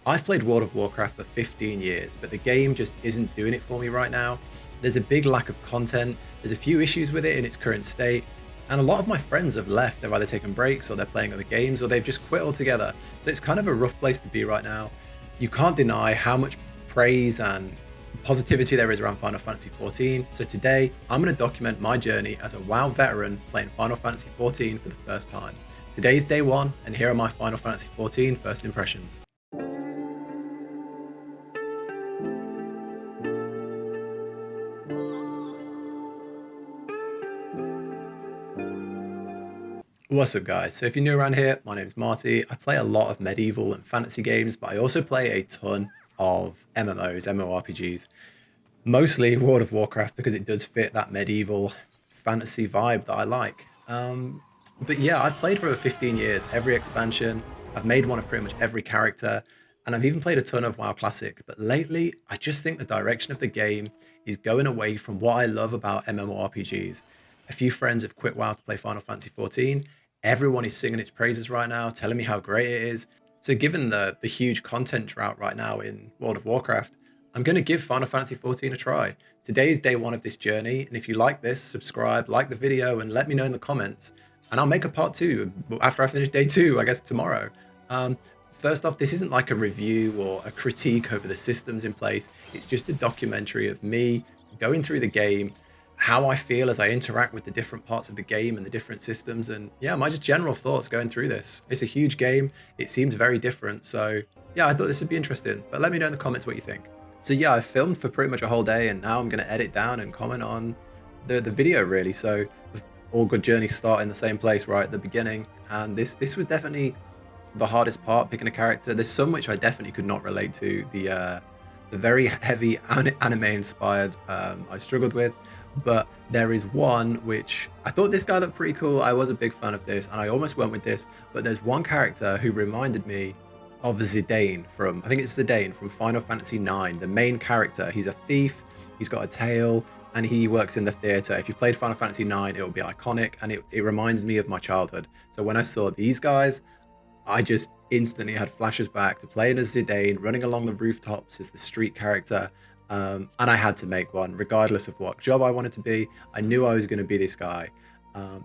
I've played World of Warcraft for 15 years, but the game just isn't doing it for me right now. There's a big lack of content, there's a few issues with it in its current state, and a lot of my friends have left. They've either taken breaks or they're playing other games or they've just quit altogether. So it's kind of a rough place to be right now. You can't deny how much praise and positivity there is around Final Fantasy XIV. So today, I'm going to document my journey as a WoW veteran playing Final Fantasy XIV for the first time. Today's day one, and here are my Final Fantasy XIV first impressions. What's up guys, so if you're new around here, my name's Marty. I play a lot of medieval and fantasy games, but I also play a ton of MMOs, MMORPGs. Mostly World of Warcraft because it does fit that medieval fantasy vibe that I like. But yeah, I've played for over 15 years, every expansion. I've made one of pretty much every character, and I've even played a ton of WoW Classic. But lately, I just think the direction of the game is going away from what I love about MMORPGs. A few friends have quit WoW to play Final Fantasy XIV. Everyone is singing its praises right now, telling me how great it is. So given the huge content drought right now in World of Warcraft, I'm going to give Final Fantasy XIV a try. Today is day one of this journey, and if you like this, subscribe, like the video, and let me know in the comments. And I'll make a part two after I finish day two, I guess tomorrow. First off, this isn't like a review or a critique over the systems in place. It's just a documentary of me going through the game, how I feel as I interact with the different parts of the game and the different systems, and yeah, my just general thoughts going through this. It's a huge game. It seems very different. So yeah, I thought this would be interesting, but let me know in the comments what you think. So yeah, I filmed for pretty much a whole day, and now I'm going to edit down and comment on the video really. So all good journeys start in the same place right at the beginning, and this was definitely the hardest part, picking a character. There's some which I definitely could not relate to. The very heavy anime inspired I struggled with, but there is one which I thought this guy looked pretty cool. I was a big fan of this and I almost went with this, but there's one character who reminded me of Zidane from, I think it's Zidane from Final Fantasy IX, the main character. He's a thief, he's got a tail, and he works in the theater. If you played Final Fantasy IX, it will be iconic, and it reminds me of my childhood. So when I saw these guys, I just instantly had flashes back to playing as Zidane, running along the rooftops as the street character. And I had to make one, regardless of what job I wanted to be. I knew I was going to be this guy.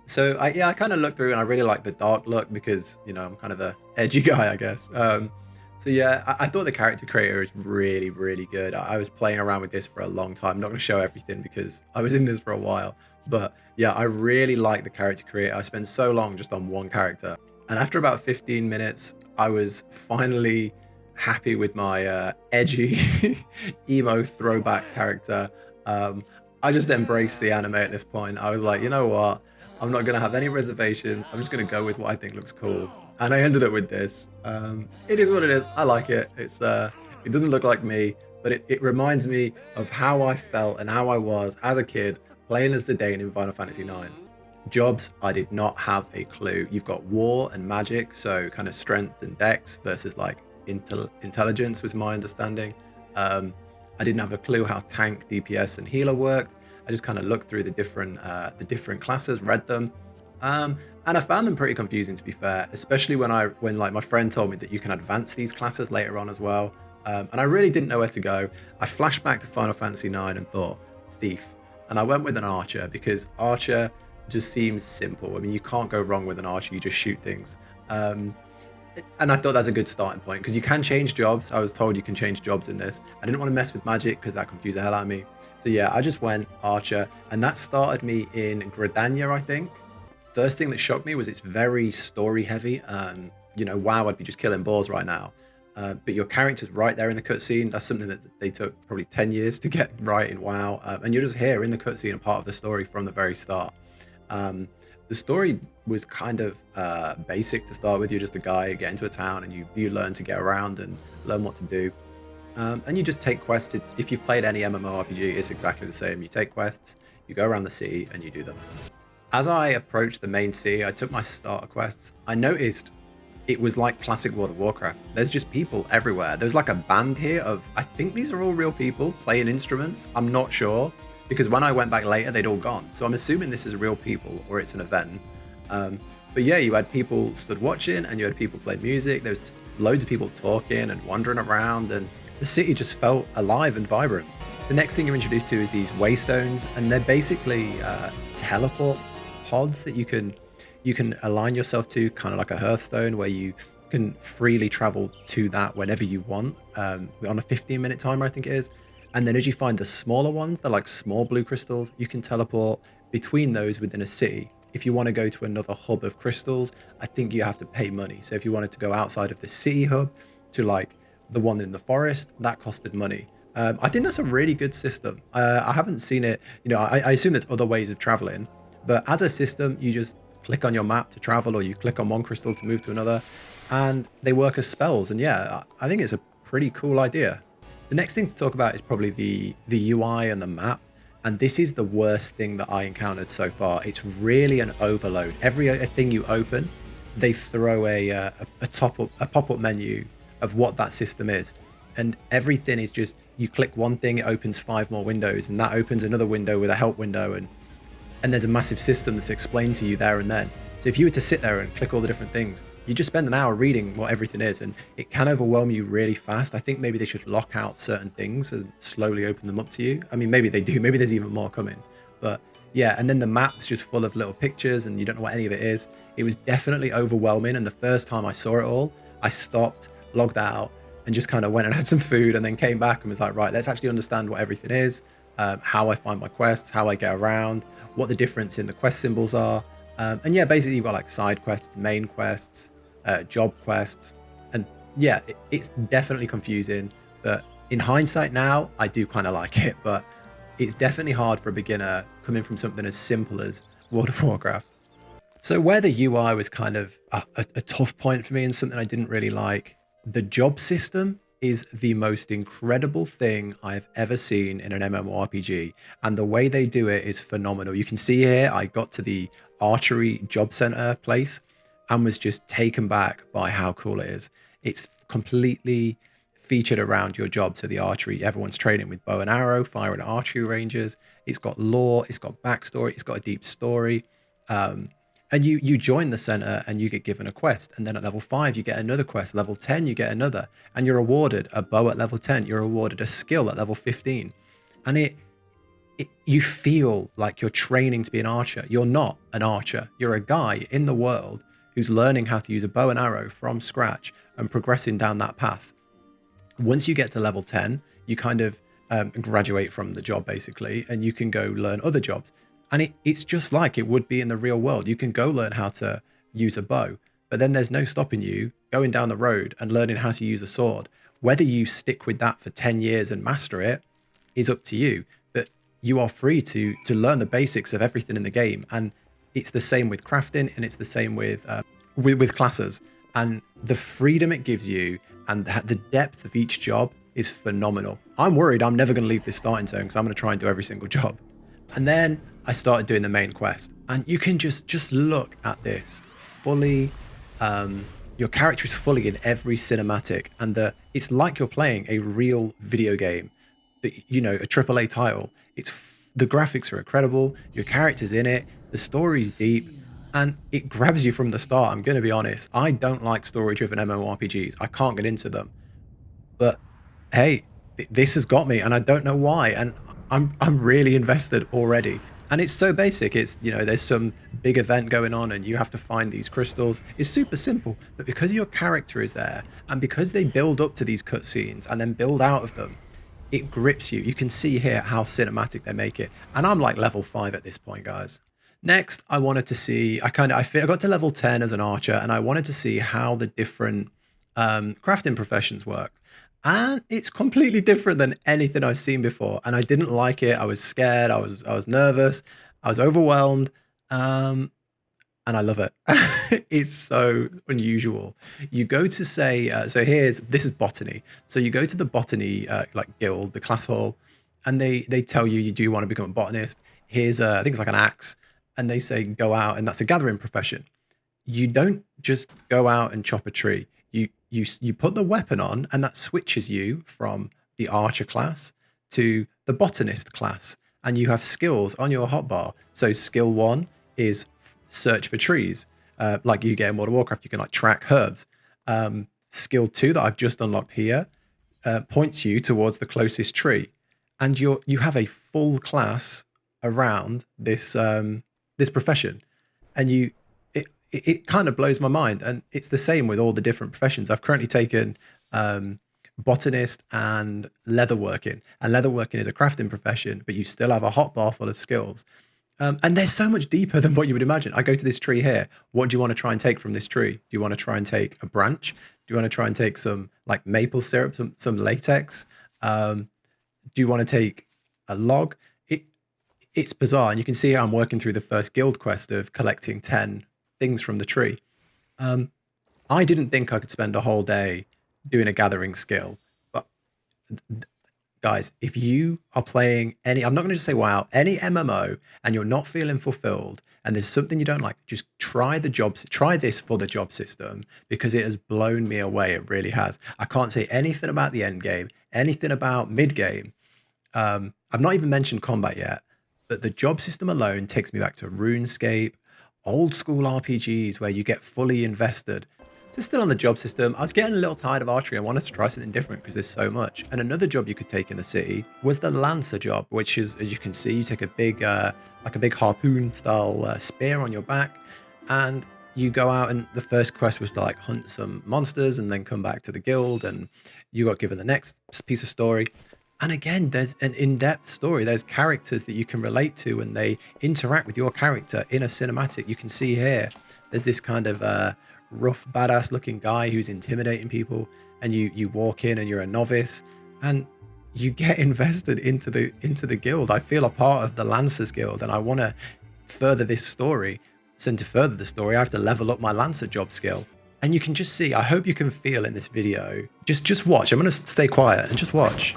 So I kind of looked through, and I really like the dark look because, you know, I'm kind of a edgy guy, I guess. So yeah, I thought the character creator is really, really good. I was playing around with this for a long time. I'm not going to show everything because I was in this for a while. But yeah, I really like the character creator. I spent so long just on one character. And after about 15 minutes, I was finally happy with my edgy emo throwback character. I just embraced the anime at this point. I was like, you know what? I'm not going to have any reservations. I'm just going to go with what I think looks cool. And I ended up with this. It is what it is. I like it. It doesn't look like me, but it reminds me of how I felt and how I was as a kid playing as Zidane in Final Fantasy IX. Jobs, I did not have a clue. You've got war and magic, so kind of strength and dex versus like intelligence was my understanding. I didn't have a clue how tank, DPS, and healer worked. I just kind of looked through the different classes, read them, and I found them pretty confusing, to be fair. Especially when like my friend told me that you can advance these classes later on as well, and I really didn't know where to go. I flashed back to Final Fantasy IX and thought thief, and I went with an archer because archer just seems simple. I mean, you can't go wrong with an archer. You just shoot things. And I thought that's a good starting point because you can change jobs. I was told you can change jobs in this. I didn't want to mess with magic because that confused the hell out of me. So yeah, I just went archer, and that started me in Gridania, I think. First thing that shocked me was it's very story heavy. You know, WoW, I'd be just killing balls right now. But your character's right there in the cutscene. That's something that they took probably 10 years to get right in WoW. And you're just here in the cutscene, a part of the story from the very start. The story was kind of basic to start with. You're just a guy, get into a town, and you learn to get around and learn what to do. And you just take quests. If you've played any MMORPG, it's exactly the same. You take quests, you go around the city, and you do them. As I approached the main city, I took my starter quests. I noticed it was like classic World of Warcraft. There's just people everywhere. There's like a band here of, I think these are all real people playing instruments. I'm not sure, because when I went back later, they'd all gone. So I'm assuming this is real people or it's an event. But yeah, you had people stood watching and you had people play music. There was loads of people talking and wandering around, and the city just felt alive and vibrant. The next thing you're introduced to is these waystones, and they're basically teleport pods that you can align yourself to, kind of like a Hearthstone, where you can freely travel to that whenever you want, on a 15-minute timer, I think it is. And then as you find the smaller ones, they're like small blue crystals, you can teleport between those within a city. If you want to go to another hub of crystals, I think you have to pay money. So if you wanted to go outside of the city hub to like the one in the forest, that costed money. I think that's a really good system. I haven't seen it, I assume there's other ways of traveling, but as a system, you just click on your map to travel, or you click on one crystal to move to another, and they work as spells. And yeah, I think it's a pretty cool idea. The next thing to talk about is probably the UI and the map. And this is the worst thing that I encountered so far. It's really an overload. Every thing you open, they throw a pop-up menu of what that system is. And everything is just, you click one thing, it opens 5 more windows, and that opens another window with a help window, and there's a massive system that's explained to you there and then. So if you were to sit there and click all the different things, you just spend an hour reading what everything is, and it can overwhelm you really fast. I think maybe they should lock out certain things and slowly open them up to you. I mean, maybe they do, maybe there's even more coming. But yeah, and then the map's just full of little pictures and you don't know what any of it is. It was definitely overwhelming, and the first time I saw it all, I stopped, logged out, and just kind of went and had some food, and then came back and was like, right, let's actually understand what everything is, how I find my quests, how I get around, what the difference in the quest symbols are. And yeah, basically you've got like side quests, main quests, job quests. And yeah, it's definitely confusing, but in hindsight now, I do kind of like it, but it's definitely hard for a beginner coming from something as simple as World of Warcraft. So where the UI was kind of a tough point for me and something I didn't really like, the job system is the most incredible thing I've ever seen in an MMORPG, and the way they do it is phenomenal. You can see here, I got to the archery job center place and was just taken back by how cool it is. It's completely featured around your job. So the archery, everyone's training with bow and arrow, firing at archery ranges. It's got lore, it's got backstory, it's got a deep story. And you join the center and you get given a quest. And then at level 5, you get another quest. Level 10, you get another. And you're awarded a bow at level 10. You're awarded a skill at level 15. And you feel like you're training to be an archer. You're not an archer. You're a guy in the world who's learning how to use a bow and arrow from scratch and progressing down that path. Once you get to level 10, you kind of graduate from the job basically, and you can go learn other jobs. And it's just like it would be in the real world. You can go learn how to use a bow, but then there's no stopping you going down the road and learning how to use a sword. Whether you stick with that for 10 years and master it is up to you, but you are free to learn the basics of everything in the game. And it's the same with crafting, and it's the same with classes. And the freedom it gives you and the depth of each job is phenomenal. I'm worried I'm never going to leave this starting zone because I'm going to try and do every single job. And then I started doing the main quest, and you can just look at this fully. Your character is fully in every cinematic, and it's like you're playing a real video game, a AAA title. The graphics are incredible, your character's in it, the story's deep, and it grabs you from the start. I'm going to be honest, I don't like story-driven MMORPGs. I can't get into them, but hey, this has got me, and I don't know why. And I'm really invested already. And it's so basic. It's, there's some big event going on and you have to find these crystals. It's super simple, but because your character is there and because they build up to these cutscenes and then build out of them, it grips you. You can see here how cinematic they make it. And I'm like level 5 at this point, guys. Next, I wanted to see, I got to level 10 as an archer, and I wanted to see how the different crafting professions work. And it's completely different than anything I've seen before, and I didn't like it. I was scared, I was nervous, I was overwhelmed, and I love it. It's so unusual. You go to say, this is botany. So you go to the botany guild, the class hall, and they tell you do you want to become a botanist? Here's I think it's like an axe, and they say go out, and that's a gathering profession. You don't just go out and chop a tree. You put the weapon on, and that switches you from the archer class to the botanist class, and you have skills on your hotbar. So skill 1 is search for trees. like you get in World of Warcraft, you can like track herbs. Skill 2 that I've just unlocked here points you towards the closest tree, and you have a full class around this this profession, and it kind of blows my mind. And it's the same with all the different professions. I've currently taken botanist and leatherworking, and leatherworking is a crafting profession, but you still have a hotbar full of skills. And they're so much deeper than what you would imagine. I go to this tree here. What do you want to try and take from this tree? Do you want to try and take a branch? Do you want to try and take some like maple syrup, some latex? Do you want to take a log? It's bizarre. And you can see how I'm working through the first guild quest of collecting 10 things from the tree. I didn't think I could spend a whole day doing a gathering skill, but guys, if you are playing any, I'm not going to just say WoW, any MMO, and you're not feeling fulfilled, and there's something you don't like, just try this for the job system, because it has blown me away. It really has. I can't say anything about the end game, anything about mid game. I've not even mentioned combat yet, but the job system alone takes me back to RuneScape, old school RPGs where you get fully invested. So still on the job system, I was getting a little tired of archery. I wanted to try something different because there's so much. And another job you could take in the city was the Lancer job, which is, as you can see, you take a big, like a big harpoon style spear on your back, and you go out, and the first quest was to like hunt some monsters and then come back to the guild, and you got given the next piece of story. And again, there's an in-depth story. There's characters that you can relate to, and they interact with your character in a cinematic. You can see here, there's this kind of rough, badass looking guy who's intimidating people, and you walk in and you're a novice, and you get invested into the guild. I feel a part of the Lancers Guild, and I want to further this story. So to further the story, I have to level up my Lancer job skill. And you can just see, I hope you can feel in this video. Just watch. I'm going to stay quiet and just watch.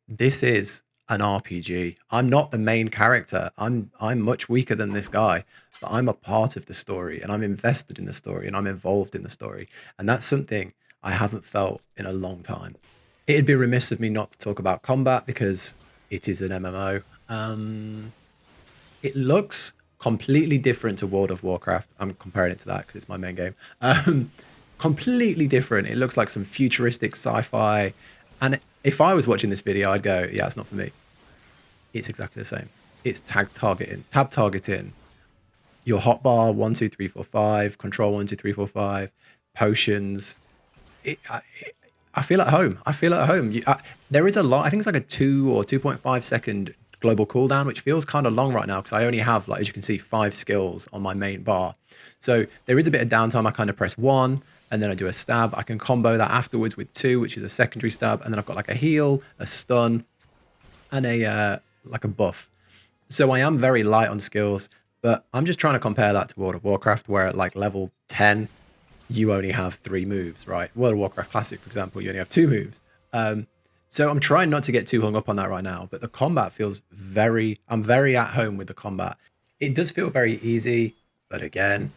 This is an RPG. I'm not the main character. I'm much weaker than this guy, but I'm a part of the story, and I'm invested in the story, and I'm involved in the story. And that's something I haven't felt in a long time. It'd be remiss of me not to talk about combat because it is an MMO. It looks completely different to World of Warcraft. I'm comparing it to that because it's my main game. Completely different. It looks like some futuristic sci-fi. And if I was watching this video, I'd go, yeah, it's not for me. It's exactly the same. It's tab targeting. Your hotbar 1, 2, 3, 4, 5, control 1, 2, 3, 4, 5, potions. I feel at home. I feel at home. There is a lot. I think it's like a 2 or 2.5 second global cooldown, which feels kind of long right now because I only have, like, as you can see, 5 skills on my main bar. So there is a bit of downtime. I kind of press 1 and then I do a stab. I can combo that afterwards with 2, which is a secondary stab. And then I've got like a heal, a stun, and a like a buff. So I am very light on skills, but I'm just trying to compare that to World of Warcraft, where at like level 10, you only have 3 moves, right? World of Warcraft Classic, for example, you only have 2 moves. So I'm trying not to get too hung up on that right now, but the combat feels I'm very at home with the combat. It does feel very easy, but again,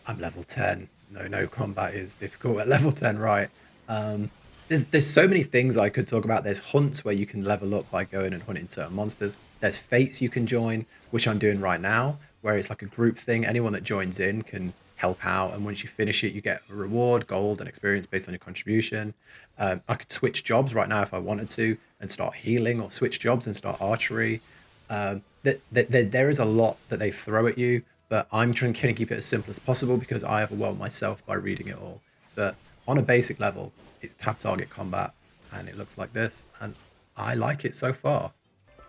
I'm level 10. No combat is difficult at level 10, right? There's so many things I could talk about. There's hunts where you can level up by going and hunting certain monsters. There's fates you can join, which I'm doing right now, where it's like a group thing. Anyone that joins in can help out, and once you finish it, you get a reward, gold, and experience based on your contribution. I could switch jobs right now if I wanted to and start healing, or switch jobs and start archery. There is a lot that they throw at you, but I'm trying to keep it as simple as possible because I overwhelm myself by reading it all. But on a basic level, it's tap target combat, and it looks like this, and I like it so far.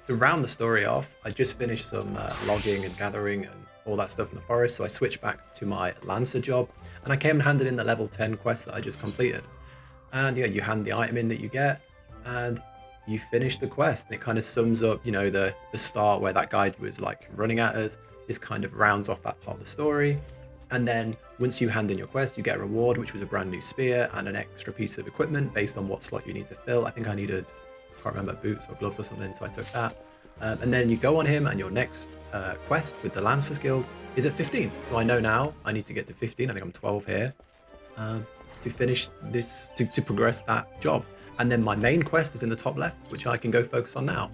To round the story off, I just finished some logging and gathering and all that stuff in the forest, so I switched back to my Lancer job, and I came and handed in the level 10 quest that I just completed. And yeah, you hand the item in that you get, and you finish the quest, and it kind of sums up, you know, the start where that guy was like running at us. This kind of rounds off that part of the story. And then once you hand in your quest, you get a reward, which was a brand new spear and an extra piece of equipment based on what slot you need to fill. I think I needed, I can't remember, boots or gloves or something, so I took that. And then you go on him, and your next quest with the Lancers Guild is at 15. So I know now I need to get to 15. I think I'm 12 here to finish this, to progress that job. And then my main quest is in the top left, which I can go focus on now.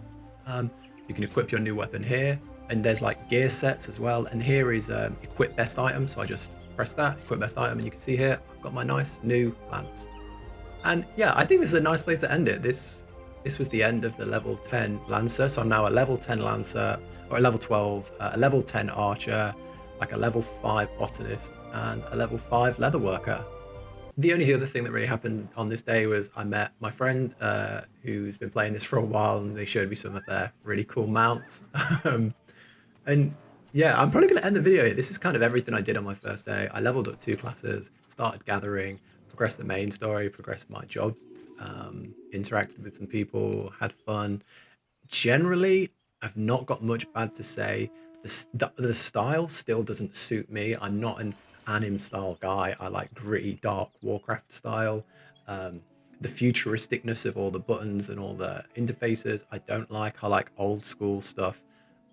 You can equip your new weapon here. and there's like gear sets as well. And here is equip best item. So I just press that, equip best item, and you can see here, I've got my nice new lance. And yeah, I think this is a nice place to end it. This was the end of the level 10 Lancer. So I'm now a level 10 Lancer, or a level 12, a level 10 Archer, like a level 5 Botanist, and a level 5 Leatherworker. The only other thing that really happened on this day was I met my friend who's been playing this for a while, and they showed me some of their really cool mounts. And yeah, I'm probably going to end the video here. This is kind of everything I did on my first day. I leveled up 2 classes, started gathering, progressed the main story, progressed my job, interacted with some people, had fun. Generally, I've not got much bad to say. The style still doesn't suit me. I'm not an anime style guy. I like gritty, dark Warcraft style. The futuristicness of all the buttons and all the interfaces, I don't like. I like old school stuff.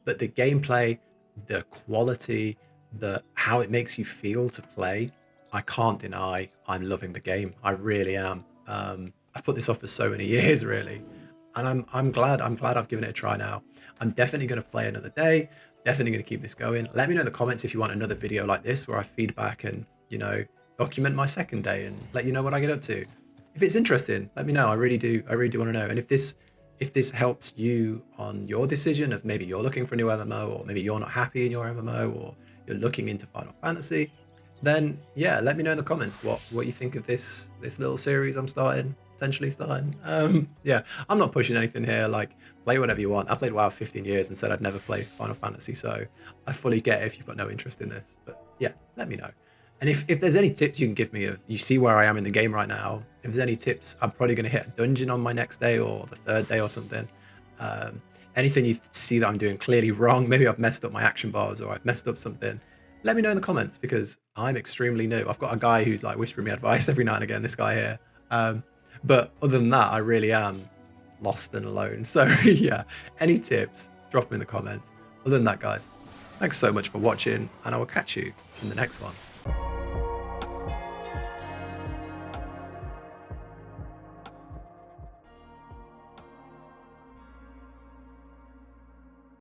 But the gameplay, the quality, the how it makes you feel to play, I can't deny I'm loving the game. I really am. I've put this off for so many years, really, and I'm glad I've given it a try now. I'm definitely going to play another day. Definitely going to keep this going. Let me know in the comments if you want another video like this where I feedback and, you know, document my second day and let you know what I get up to. If it's interesting, let me know. I really do want to know. And if this helps you on your decision of maybe you're looking for a new MMO, or maybe you're not happy in your MMO, or you're looking into Final Fantasy, then yeah, let me know in the comments what you think of this little series I'm potentially starting. Yeah, I'm not pushing anything here. Like, play whatever you want. I played WoW 15 years and said I'd never play Final Fantasy, so I fully get it if you've got no interest in this. But yeah, let me know. And if there's any tips you can give me, of you see where I am in the game right now, if there's any tips, I'm probably going to hit a dungeon on my next day or the third day or something. Anything you see that I'm doing clearly wrong, maybe I've messed up my action bars or I've messed up something, let me know in the comments, because I'm extremely new. I've got a guy who's like whispering me advice every now and again, this guy here. But other than that, I really am lost and alone. So yeah, any tips, drop them in the comments. Other than that, guys, thanks so much for watching, and I will catch you in the next one.